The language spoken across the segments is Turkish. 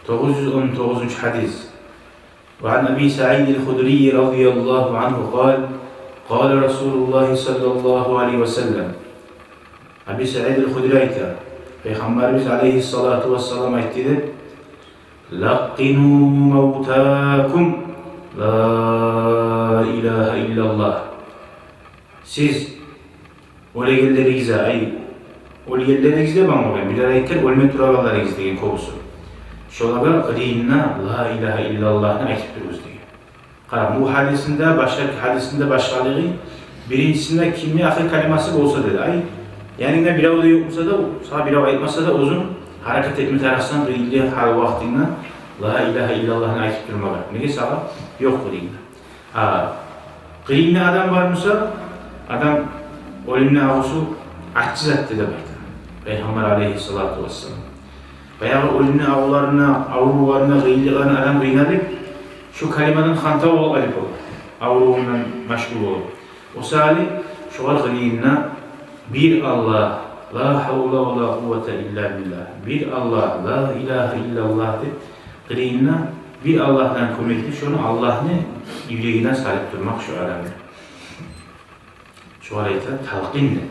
919. hadis. وعن أبي سعيد الخدري رضي الله عنه قال قال رسول الله صلى الله عليه وسلم. Abi Sa'id el-Hudri aytdı. Peygamberimiz aleyhissalatu vesselam aytdı. Laqinu mevtakum la ilahe illallah. Siz o'lganlaringizga bana bir aytgan o'lmay turganlaringiz degan ko'pisi. Şolarga qilingna la ilahe illallahni aytib turibmiz degan. Qarang, bu hadisinde başqalığı birincisinde kimya ahir kalimasi bo'lsa dedi. Yani ne bir avda yoksa da, sana bir av aytmasa da uzun hareket etme tarafından duyulduğu hal vaktinde la ilahe illallah'ını aytıp durmalar. Neye sana? Yok kılığında. Kılığında adam var mısa, adam ölümüne ağusu açsız etti de baydı. Peygamber aleyhissalatu vesselam. Bayağı ölümüne ağularına, avrularına, kılığına adam kıynadı. Şu kalimanın hanta olup alıp olur. Avruğundan meşgul olur. O sali şu var kılığına bir Allah, la havle ve la kuvvete illa billah. Bir Allah, la ilahe illallah de kılığına bir Allah'tan kömekli şunu Allah'ını yüreğine salip durmak şu adamı. Şu ayette talqinle.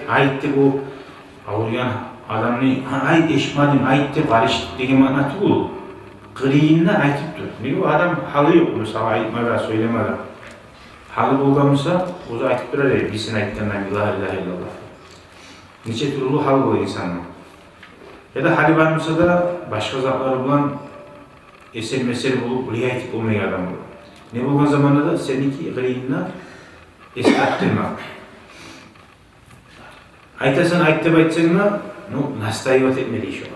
Ayette bu avruyan adamını ayet eşmadim, ayette barış degen manatı bu. Kılığına aytıp dur. Ne bu adam halı yok mu? Sana aytmadan, söylemeden. Halı bulgamısa, o da aytıp durar ya, birisine aytkandan la ilahe illallah. Nice türlü hal bu insanın. Ya da hali varmasa da başka zatları bulan eser mesele bulup buraya aytıp olmayan adam olur. Ne bulgan zamanda da seninki kılığına esnettirme. Aytasan aytıp aytsana, nastayivat etmeli iş var.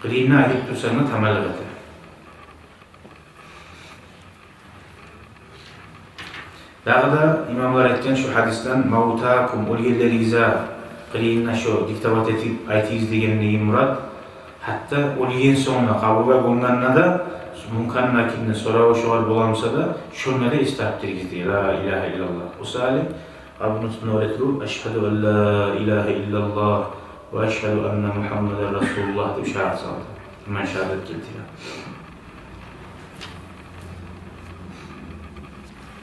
Kılığına aytıp dursana tamallık eder. Dağda imamlar aytgan şu hadisten mavtakum o'lganlaringizga qilingna şu diktabat etib aytingiz deganligi murad. Hatta o'lgan so'ngda qabulga bo'lganda da mumkin nakinni so'rab shog'ir bo'lamsa da shuni da eslattirgiz deydi. La ilahe illallah. O'sali Abunusni o'rgatib ashhadu an la ilahe illallah va ashhadu anna Muhammadar rasululloh deb shahodat soldi. Man shahodat keltirdi.